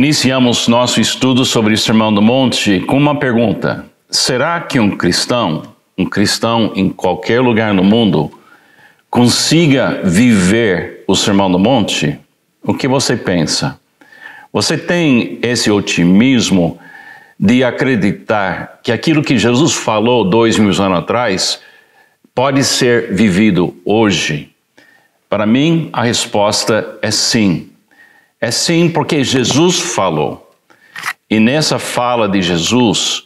Iniciamos nosso estudo sobre o Sermão do Monte com uma pergunta: será que um cristão em qualquer lugar no mundo, consiga viver o Sermão do Monte? O que você pensa? Você tem esse otimismo de acreditar que aquilo que Jesus falou 2000 anos atrás pode ser vivido hoje? Para mim, a resposta é sim. É sim, porque Jesus falou. E nessa fala de Jesus,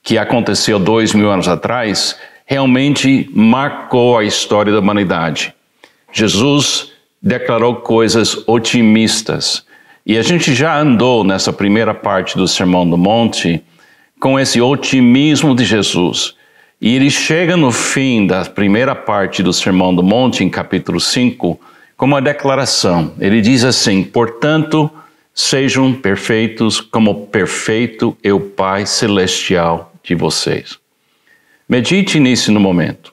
que aconteceu 2000 anos atrás, realmente marcou a história da humanidade. Jesus declarou coisas otimistas. E a gente já andou nessa primeira parte do Sermão do Monte com esse otimismo de Jesus. E ele chega no fim da primeira parte do Sermão do Monte, em capítulo 5, com uma declaração. Ele diz assim: portanto, sejam perfeitos como perfeito é o Pai Celestial de vocês. Medite nisso no momento.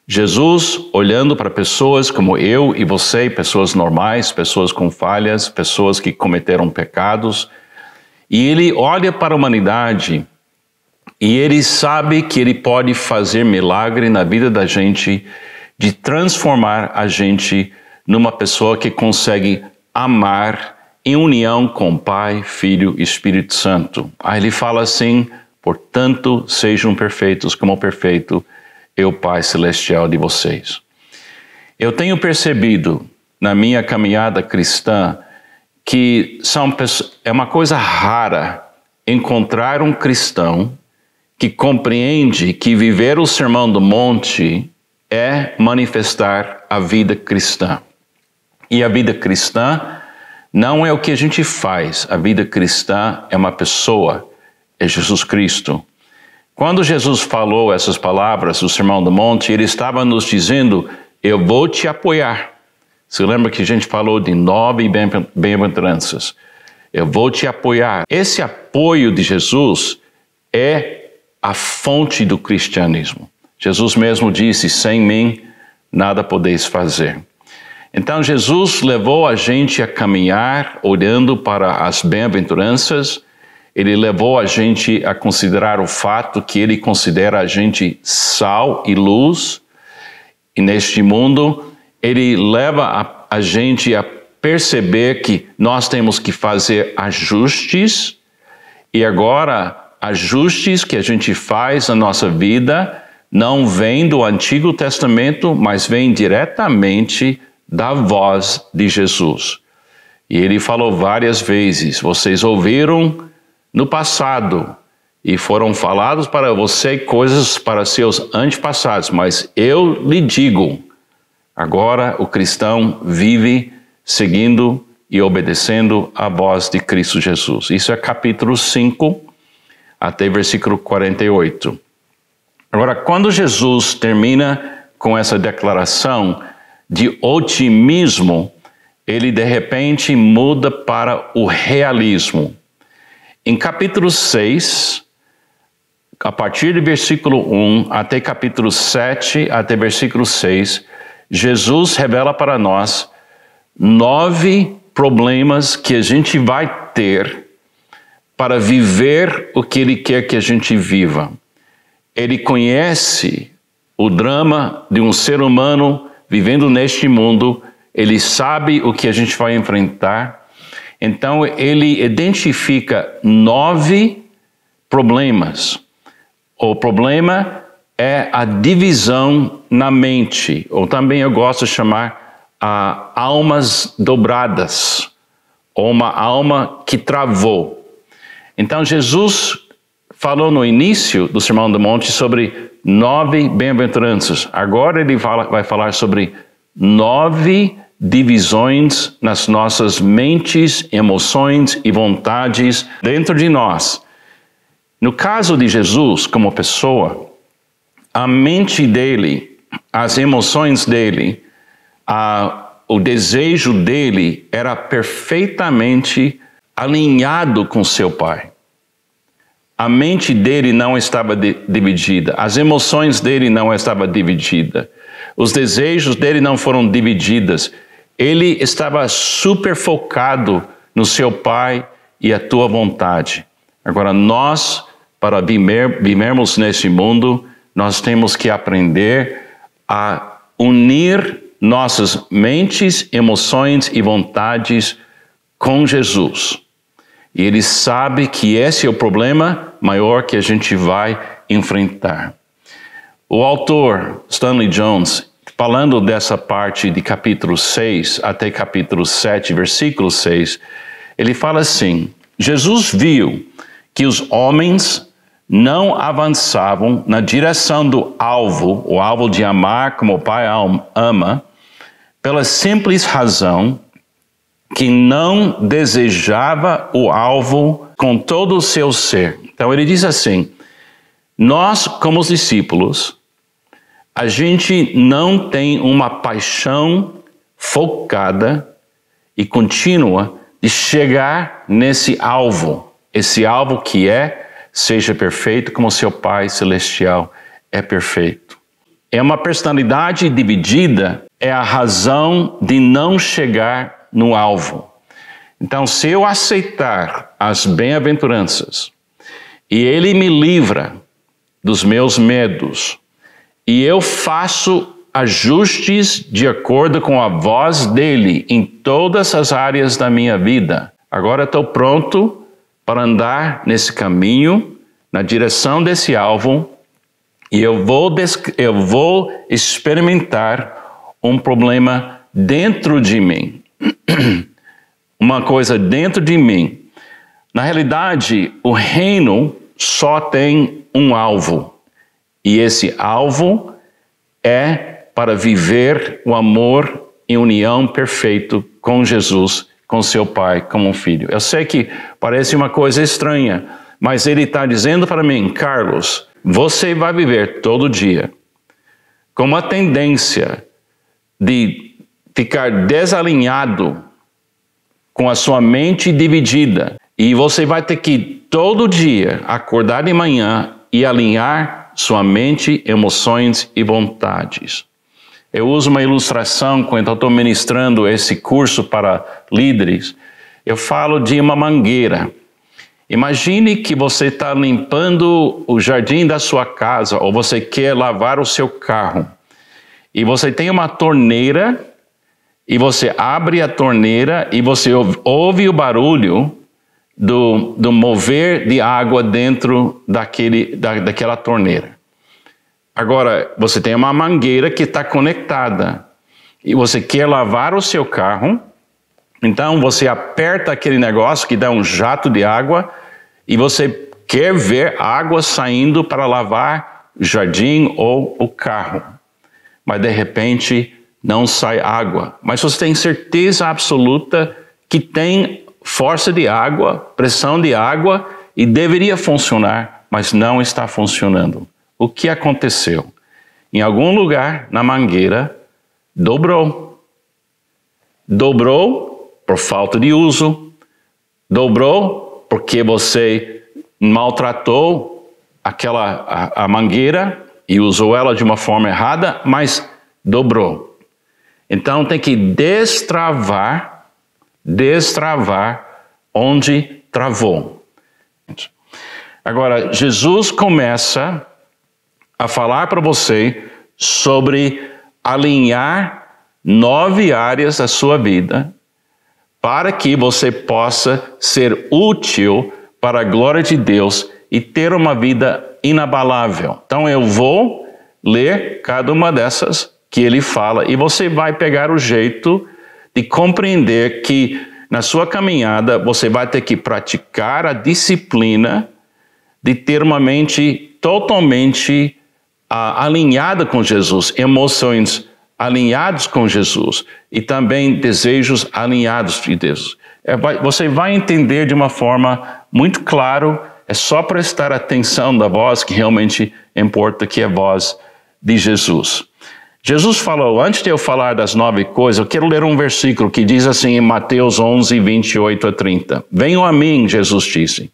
Jesus olhando para pessoas como eu e você, pessoas normais, pessoas com falhas, pessoas que cometeram pecados, e ele olha para a humanidade e ele sabe que ele pode fazer milagre na vida da gente, de transformar a gente numa pessoa que consegue amar em união com Pai, Filho e Espírito Santo. Aí ele fala assim: portanto, sejam perfeitos como perfeito é o Pai Celestial de vocês. Eu tenho percebido na minha caminhada cristã que é uma coisa rara encontrar um cristão que compreende que viver o Sermão do Monte é manifestar a vida cristã. E a vida cristã não é o que a gente faz. A vida cristã é uma pessoa, é Jesus Cristo. Quando Jesus falou essas palavras do Sermão do Monte, ele estava nos dizendo: eu vou te apoiar. Você lembra que a gente falou de 9 bem-aventuranças? Eu vou te apoiar. Esse apoio de Jesus é a fonte do cristianismo. Jesus mesmo disse: sem mim nada podeis fazer. Então Jesus levou a gente a caminhar olhando para as bem-aventuranças. Ele levou a gente a considerar o fato que ele considera a gente sal e luz. E neste mundo, ele leva a gente a perceber que nós temos que fazer ajustes. E agora, ajustes que a gente faz na nossa vida não vêm do Antigo Testamento, mas vêm diretamente da voz de Jesus. E ele falou várias vezes: vocês ouviram no passado e foram falados para você coisas para seus antepassados, mas eu lhe digo, agora o cristão vive seguindo e obedecendo a voz de Cristo Jesus. Isso é capítulo 5 até versículo 48. Agora, quando Jesus termina com essa declaração de otimismo, ele de repente muda para o realismo. Em capítulo 6, a partir do versículo 1 até capítulo 7, até versículo 6, Jesus revela para nós 9 problemas que a gente vai ter para viver o que ele quer que a gente viva. Ele conhece o drama de um ser humano vivendo neste mundo, ele sabe o que a gente vai enfrentar. Então, ele identifica 9 problemas. O problema é a divisão na mente, ou também eu gosto de chamar almas dobradas, ou uma alma que travou. Então, Jesus falou no início do Sermão do Monte sobre 9 bem-aventuranças. Agora ele vai falar sobre 9 divisões nas nossas mentes, emoções e vontades dentro de nós. No caso de Jesus, como pessoa, a mente dele, as emoções dele, o desejo dele era perfeitamente alinhado com seu Pai. A mente dele não estava dividida, as emoções dele não estavam divididas, os desejos dele não foram divididos. Ele estava super focado no seu Pai e a tua vontade. Agora, nós, para vivermos nesse mundo, nós temos que aprender a unir nossas mentes, emoções e vontades com Jesus. E Ele sabe que esse é o problema maior que a gente vai enfrentar. O autor Stanley Jones, falando dessa parte de capítulo 6 até capítulo 7, versículo 6, ele fala assim: Jesus viu que os homens não avançavam na direção do alvo, o alvo de amar como o Pai ama, pela simples razão que não desejava o alvo com todo o seu ser. Então ele diz assim: nós, como os discípulos, a gente não tem uma paixão focada e contínua de chegar nesse alvo, esse alvo que seja perfeito como seu Pai Celestial é perfeito. É uma personalidade dividida, é a razão de não chegar no alvo. Então, se eu aceitar as bem-aventuranças e Ele me livra dos meus medos, e eu faço ajustes de acordo com a voz dele em todas as áreas da minha vida, agora estou pronto para andar nesse caminho, na direção desse alvo, e eu vou experimentar um problema dentro de mim. Uma coisa dentro de mim. Na realidade, o reino só tem um alvo. E esse alvo é para viver o amor em união perfeito com Jesus, com seu Pai, como um filho. Eu sei que parece uma coisa estranha, mas Ele está dizendo para mim: Carlos, você vai viver todo dia com uma tendência de ficar desalinhado, com a sua mente dividida, e você vai ter que todo dia acordar de manhã e alinhar sua mente, emoções e vontades. Eu uso uma ilustração quando eu estou ministrando esse curso para líderes. Eu falo de uma mangueira. Imagine que você está limpando o jardim da sua casa, ou você quer lavar o seu carro. E você tem uma torneira, e você abre a torneira e você ouve o barulho do mover de água dentro daquela torneira. Agora, você tem uma mangueira que está conectada e você quer lavar o seu carro, então você aperta aquele negócio que dá um jato de água e você quer ver água saindo para lavar o jardim ou o carro. Mas de repente não sai água. Mas você tem certeza absoluta que tem força de água, pressão de água, e deveria funcionar, mas não está funcionando. O que aconteceu? Em algum lugar na mangueira, dobrou. Dobrou por falta de uso. Dobrou porque você maltratou a mangueira e usou ela de uma forma errada, mas dobrou. Então tem que destravar onde travou. Agora, Jesus começa a falar para você sobre alinhar 9 áreas da sua vida para que você possa ser útil para a glória de Deus e ter uma vida inabalável. Então eu vou ler cada uma dessas que ele fala e você vai pegar o jeito de compreender que na sua caminhada você vai ter que praticar a disciplina de ter uma mente totalmente alinhada com Jesus, emoções alinhadas com Jesus e também desejos alinhados de Deus. Você vai entender de uma forma muito clara, é só prestar atenção na voz que realmente importa, que é a voz de Jesus. Jesus falou, antes de eu falar das 9 coisas, eu quero ler um versículo que diz assim em Mateus 11, 28 a 30. Venham a mim, Jesus disse,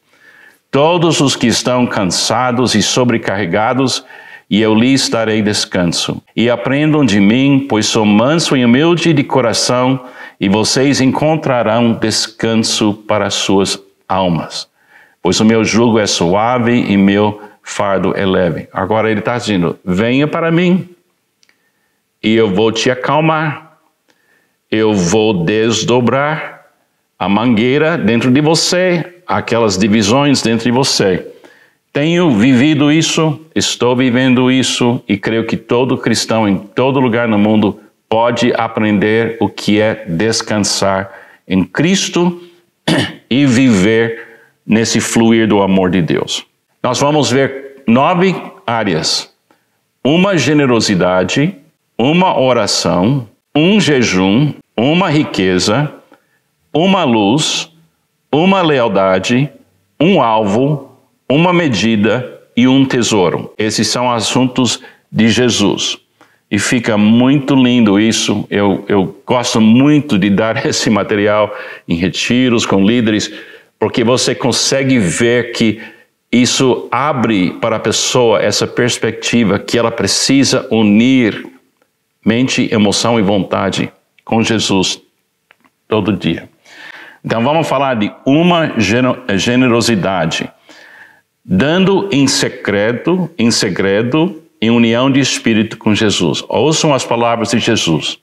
todos os que estão cansados e sobrecarregados, e eu lhes darei descanso. E aprendam de mim, pois sou manso e humilde de coração, e vocês encontrarão descanso para as suas almas. Pois o meu jugo é suave e meu fardo é leve. Agora ele está dizendo, venha para mim e eu vou te acalmar. Eu vou desdobrar a mangueira dentro de você, aquelas divisões dentro de você. Tenho vivido isso, estou vivendo isso e creio que todo cristão em todo lugar no mundo pode aprender o que é descansar em Cristo e viver nesse fluir do amor de Deus. Nós vamos ver 9 áreas. Uma generosidade, uma oração, um jejum, uma riqueza, uma luz, uma lealdade, um alvo, uma medida e um tesouro. Esses são assuntos de Jesus. E fica muito lindo isso. Eu gosto muito de dar esse material em retiros com líderes, porque você consegue ver que isso abre para a pessoa essa perspectiva que ela precisa unir mente, emoção e vontade com Jesus todo dia. Então vamos falar de uma generosidade. Dando em segredo, em união de espírito com Jesus. Ouçam as palavras de Jesus.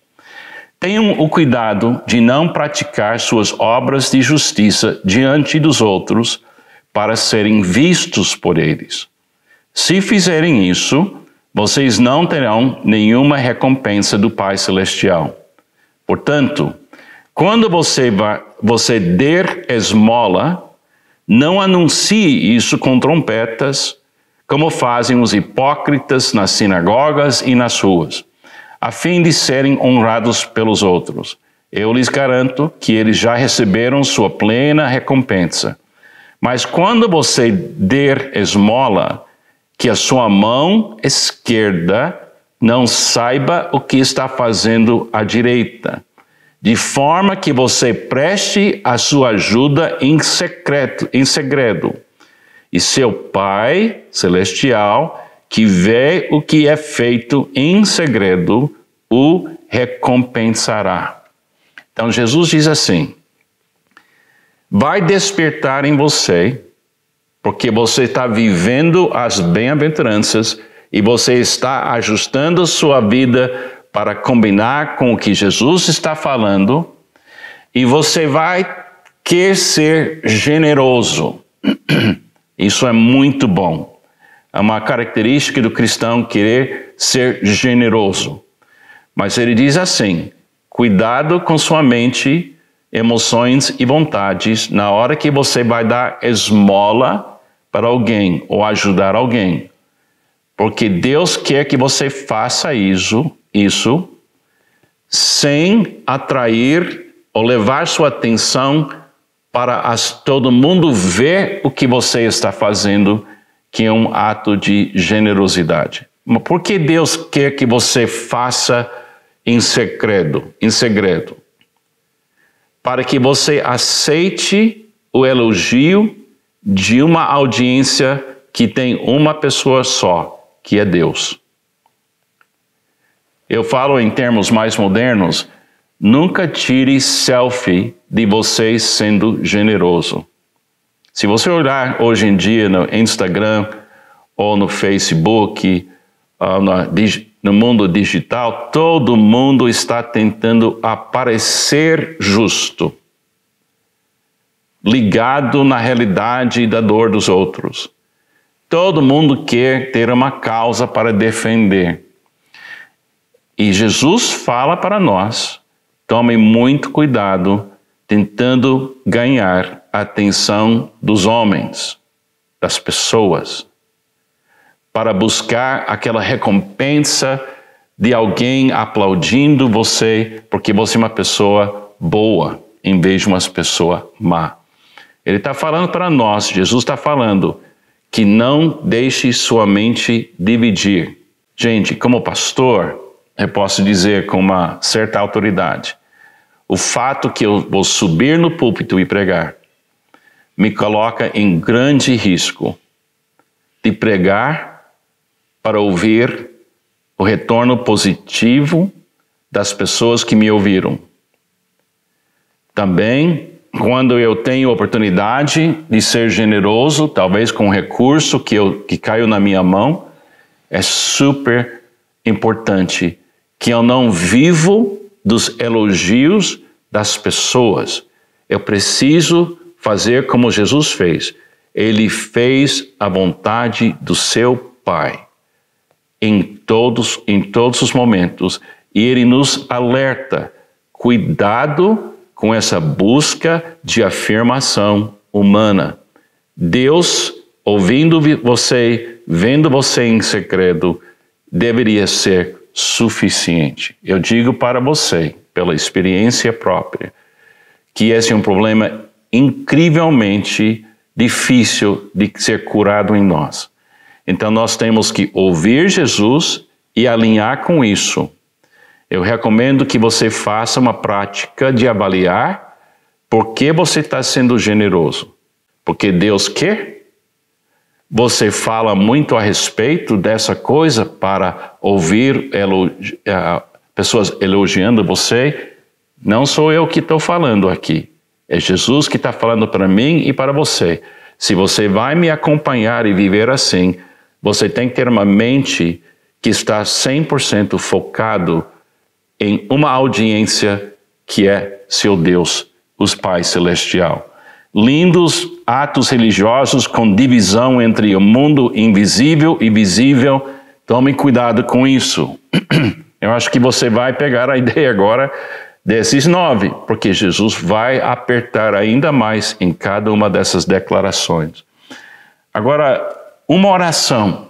Tenham o cuidado de não praticar suas obras de justiça diante dos outros para serem vistos por eles. Se fizerem isso, vocês não terão nenhuma recompensa do Pai Celestial. Portanto, quando você der esmola, não anuncie isso com trompetas, como fazem os hipócritas nas sinagogas e nas ruas, a fim de serem honrados pelos outros. Eu lhes garanto que eles já receberam sua plena recompensa. Mas quando você der esmola, que a sua mão esquerda não saiba o que está fazendo a direita, de forma que você preste a sua ajuda em segredo. E seu Pai Celestial, que vê o que é feito em segredo, o recompensará. Então Jesus diz assim, vai despertar em você, porque você está vivendo as bem-aventuranças e você está ajustando sua vida para combinar com o que Jesus está falando, e você vai querer ser generoso. Isso é muito bom. É uma característica do cristão querer ser generoso. Mas ele diz assim, cuidado com sua mente, emoções e vontades na hora que você vai dar esmola para alguém ou ajudar alguém. Porque Deus quer que você faça isso sem atrair ou levar sua atenção para todo mundo ver o que você está fazendo, que é um ato de generosidade. Mas por que Deus quer que você faça em segredo? Para que você aceite o elogio de uma audiência que tem uma pessoa só, que é Deus. Eu falo em termos mais modernos, nunca tire selfie de você sendo generoso. Se você olhar hoje em dia no Instagram ou no Facebook, no mundo digital, todo mundo está tentando aparecer justo, ligado na realidade e da dor dos outros. Todo mundo quer ter uma causa para defender. E Jesus fala para nós, tome muito cuidado tentando ganhar a atenção dos homens, das pessoas, para buscar aquela recompensa de alguém aplaudindo você, porque você é uma pessoa boa, em vez de uma pessoa má. Ele está falando para nós, Jesus está falando, que não deixe sua mente dividir. Gente, como pastor, eu posso dizer com uma certa autoridade, o fato que eu vou subir no púlpito e pregar me coloca em grande risco de pregar para ouvir o retorno positivo das pessoas que me ouviram. Também quando eu tenho oportunidade de ser generoso, talvez com um recurso que caiu na minha mão, é super importante que eu não vivo dos elogios das pessoas. Eu preciso fazer como Jesus fez. Ele fez a vontade do seu Pai em todos os momentos. E ele nos alerta, cuidado com essa busca de afirmação humana. Deus, ouvindo você, vendo você em segredo, deveria ser suficiente. Eu digo para você, pela experiência própria, que esse é um problema incrivelmente difícil de ser curado em nós. Então nós temos que ouvir Jesus e alinhar com isso. Eu recomendo que você faça uma prática de avaliar por que você está sendo generoso. Porque Deus quer? Você fala muito a respeito dessa coisa para ouvir pessoas elogiando você? Não sou eu que estou falando aqui. É Jesus que está falando para mim e para você. Se você vai me acompanhar e viver assim, você tem que ter uma mente que está 100% focado em uma audiência que é seu Deus, os Pai Celestial. Lindos atos religiosos com divisão entre o mundo invisível e visível, tome cuidado com isso. Eu acho que você vai pegar a ideia agora desses 9, porque Jesus vai apertar ainda mais em cada uma dessas declarações. Agora, uma oração.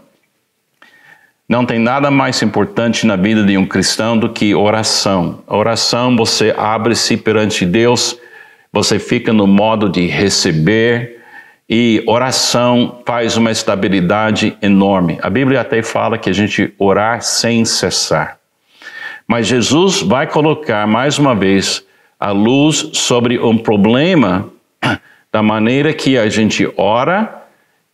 Não tem nada mais importante na vida de um cristão do que oração. A oração, você abre-se perante Deus, você fica no modo de receber, e oração faz uma estabilidade enorme. A Bíblia até fala que a gente orar sem cessar. Mas Jesus vai colocar mais uma vez a luz sobre um problema da maneira que a gente ora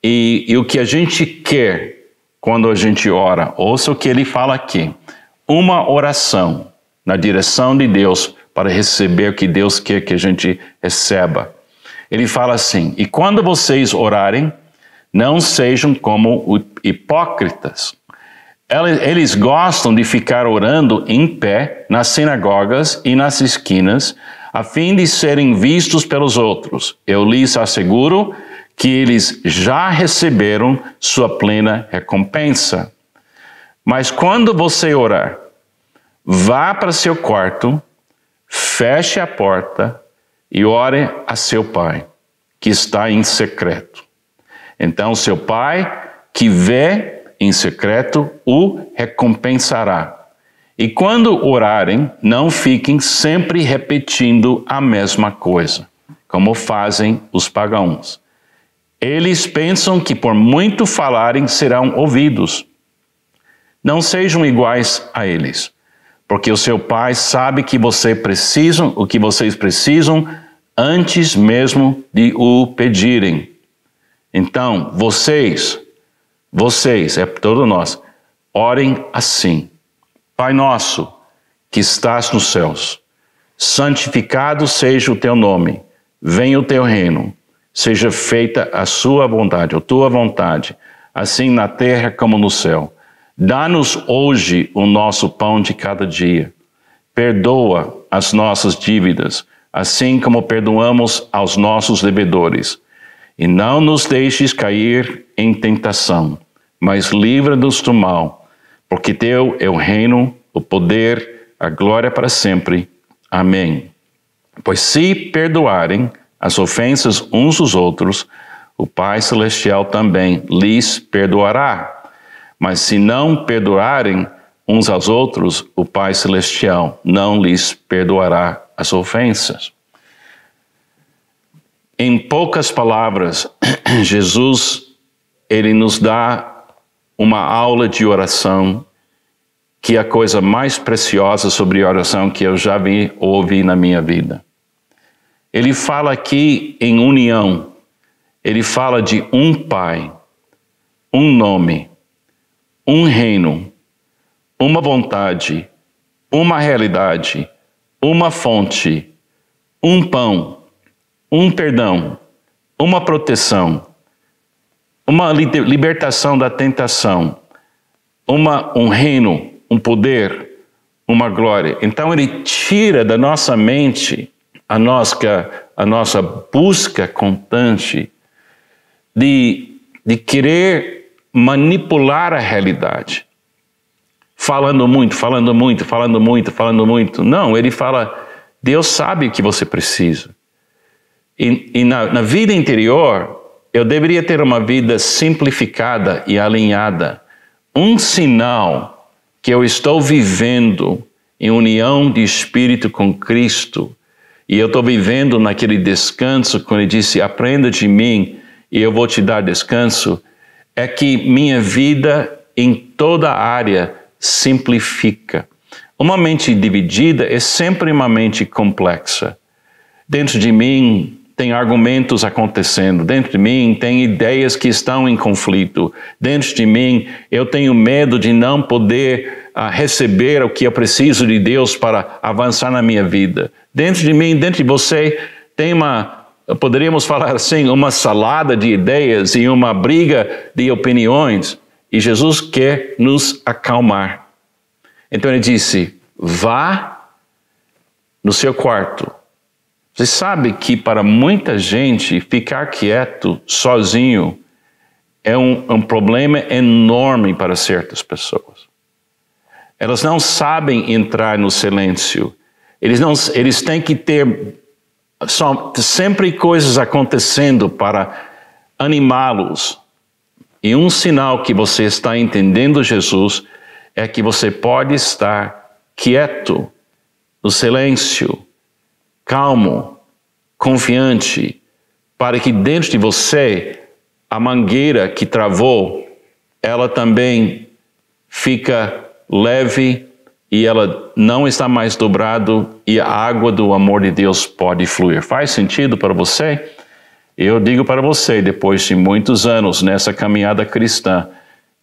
e o que a gente quer quando a gente ora. Ouça o que ele fala aqui. Uma oração na direção de Deus para receber o que Deus quer que a gente receba. Ele fala assim: e quando vocês orarem, não sejam como hipócritas. Eles gostam de ficar orando em pé nas sinagogas e nas esquinas, a fim de serem vistos pelos outros. Eu lhes asseguro que eles já receberam sua plena recompensa. Mas quando você orar, vá para seu quarto, feche a porta e ore a seu Pai, que está em secreto. Então seu Pai, que vê em secreto, o recompensará. E quando orarem, não fiquem sempre repetindo a mesma coisa, como fazem os pagãos. Eles pensam que por muito falarem serão ouvidos. Não sejam iguais a eles, porque o seu Pai sabe que o que vocês precisam antes mesmo de o pedirem. Então, vocês, é todos nós, orem assim: Pai nosso, que estás nos céus, santificado seja o teu nome, venha o teu reino, seja feita a sua vontade, a tua vontade, assim na terra como no céu. Dá-nos hoje o nosso pão de cada dia. Perdoa as nossas dívidas, assim como perdoamos aos nossos devedores. E não nos deixes cair em tentação, mas livra-nos do mal, porque teu é o reino, o poder, a glória para sempre. Amém. Pois se perdoarem as ofensas uns dos outros, o Pai Celestial também lhes perdoará. Mas se não perdoarem uns aos outros, o Pai Celestial não lhes perdoará as ofensas. Em poucas palavras, Jesus, ele nos dá uma aula de oração, que é a coisa mais preciosa sobre oração que eu já ouvi na minha vida. Ele fala aqui em união, ele fala de um Pai, um nome, um reino, uma vontade, uma realidade, uma fonte, um pão, um perdão, uma proteção, uma libertação da tentação, um reino, um poder, uma glória. Então ele tira da nossa mente a nossa busca constante de querer manipular a realidade. Falando muito. Não, ele fala, Deus sabe o que você precisa. E na vida interior, eu deveria ter uma vida simplificada e alinhada. Um sinal que eu estou vivendo em união de espírito com Cristo, e eu estou vivendo naquele descanso, quando ele disse, aprenda de mim e eu vou te dar descanso, é que minha vida em toda área simplifica. Uma mente dividida é sempre uma mente complexa. Dentro de mim tem argumentos acontecendo, dentro de mim tem ideias que estão em conflito, dentro de mim eu tenho medo de não poder receber o que eu preciso de Deus para avançar na minha vida. Dentro de mim, dentro de você, tem poderíamos falar assim, uma salada de ideias e uma briga de opiniões, e Jesus quer nos acalmar. Então ele disse, vá no seu quarto. Você sabe que para muita gente ficar quieto, sozinho, é um problema enorme para certas pessoas. Elas não sabem entrar no silêncio. Eles têm que ter sempre coisas acontecendo para animá-los. E um sinal que você está entendendo Jesus é que você pode estar quieto, no silêncio, calmo, confiante, para que dentro de você, a mangueira que travou, ela também fica leve e ela não está mais dobrado e a água do amor de Deus pode fluir. Faz sentido para você? Eu digo para você, depois de muitos anos nessa caminhada cristã,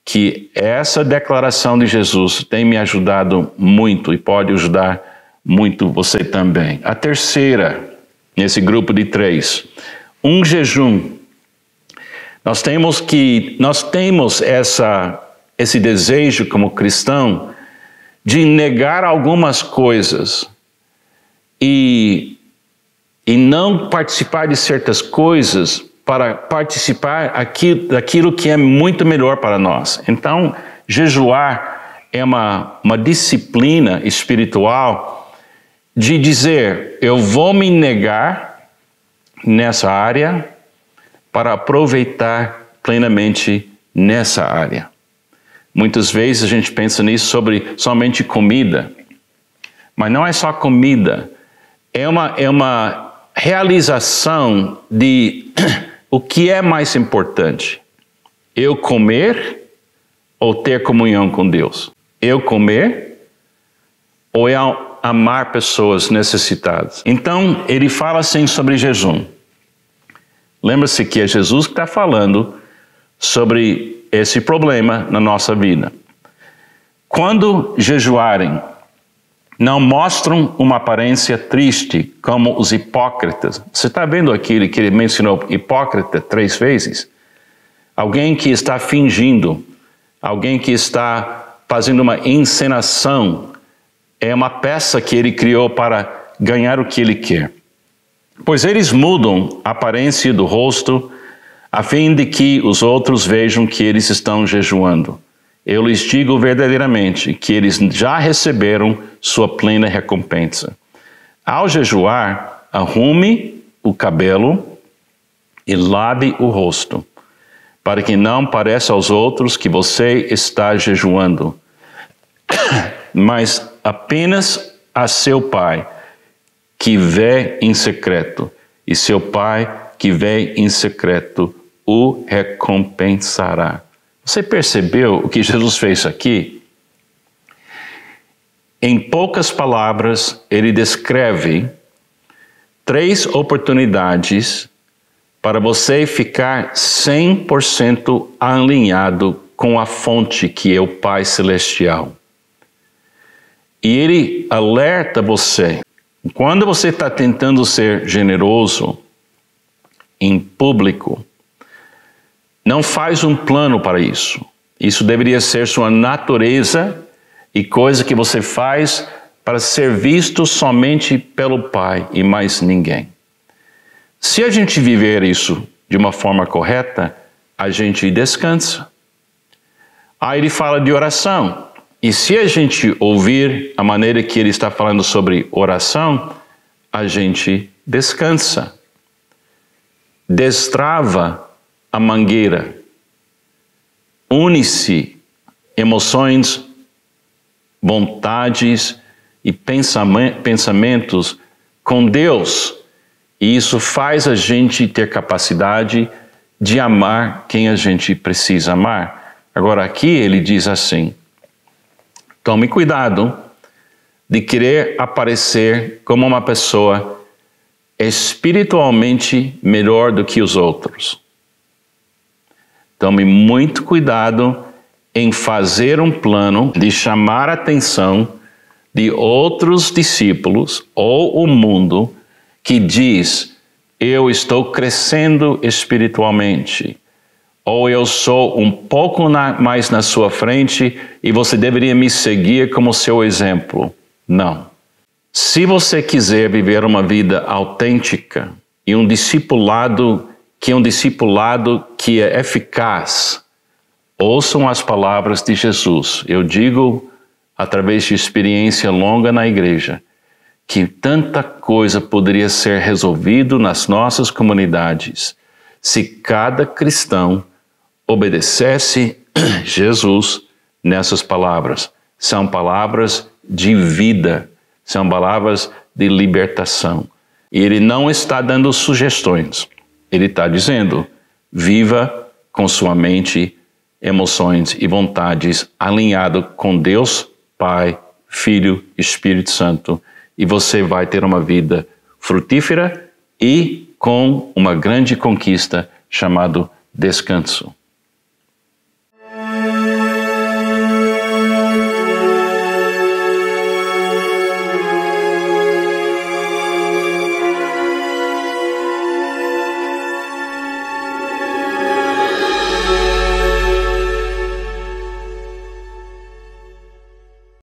que essa declaração de Jesus tem me ajudado muito e pode ajudar muito você também. A terceira, nesse grupo de 3, um jejum. Nós temos esse desejo como cristão de negar algumas coisas e não participar de certas coisas para participar daquilo que é muito melhor para nós. Então, jejuar é uma disciplina espiritual de dizer, eu vou me negar nessa área para aproveitar plenamente nessa área. Muitas vezes a gente pensa nisso sobre somente comida, mas não é só comida, é uma realização de o que é mais importante, eu comer ou ter comunhão com Deus? Eu comer ou eu amar pessoas necessitadas? Então, ele fala assim sobre jejum. Lembra-se que é Jesus que está falando sobre esse problema na nossa vida. Quando jejuarem, não mostram uma aparência triste como os hipócritas. Você está vendo aquele que ele mencionou hipócrita 3 vezes? Alguém que está fingindo, alguém que está fazendo uma encenação. É uma peça que ele criou para ganhar o que ele quer. Pois eles mudam a aparência do rosto a fim de que os outros vejam que eles estão jejuando. Eu lhes digo verdadeiramente que eles já receberam sua plena recompensa. Ao jejuar, arrume o cabelo e lave o rosto, para que não pareça aos outros que você está jejuando, mas apenas a seu Pai, que vê em secreto, e seu Pai, que vê em secreto, o recompensará. Você percebeu o que Jesus fez aqui? Em poucas palavras, ele descreve 3 oportunidades para você ficar 100% alinhado com a fonte que é o Pai Celestial. E ele alerta você, quando você está tentando ser generoso, em público. Não faz um plano para isso. Isso deveria ser sua natureza e coisa que você faz para ser visto somente pelo Pai e mais ninguém. Se a gente viver isso de uma forma correta, a gente descansa. Aí ele fala de oração. E se a gente ouvir a maneira que ele está falando sobre oração, a gente descansa. Destrava a mangueira. Une-se emoções, vontades e pensamentos com Deus. E isso faz a gente ter capacidade de amar quem a gente precisa amar. Agora aqui ele diz assim: tome cuidado de querer aparecer como uma pessoa espiritualmente melhor do que os outros. Tome muito cuidado em fazer um plano de chamar a atenção de outros discípulos ou o mundo que diz: eu estou crescendo espiritualmente, ou eu sou um pouco mais na sua frente e você deveria me seguir como seu exemplo. Não. Se você quiser viver uma vida autêntica e um discipulado que é eficaz, ouçam as palavras de Jesus. Eu digo, através de experiência longa na igreja, que tanta coisa poderia ser resolvido nas nossas comunidades se cada cristão obedecesse Jesus nessas palavras. São palavras de vida, são palavras de libertação. E ele não está dando sugestões, ele está dizendo: viva com sua mente, emoções e vontades alinhado com Deus, Pai, Filho, Espírito Santo, e você vai ter uma vida frutífera e com uma grande conquista chamada descanso.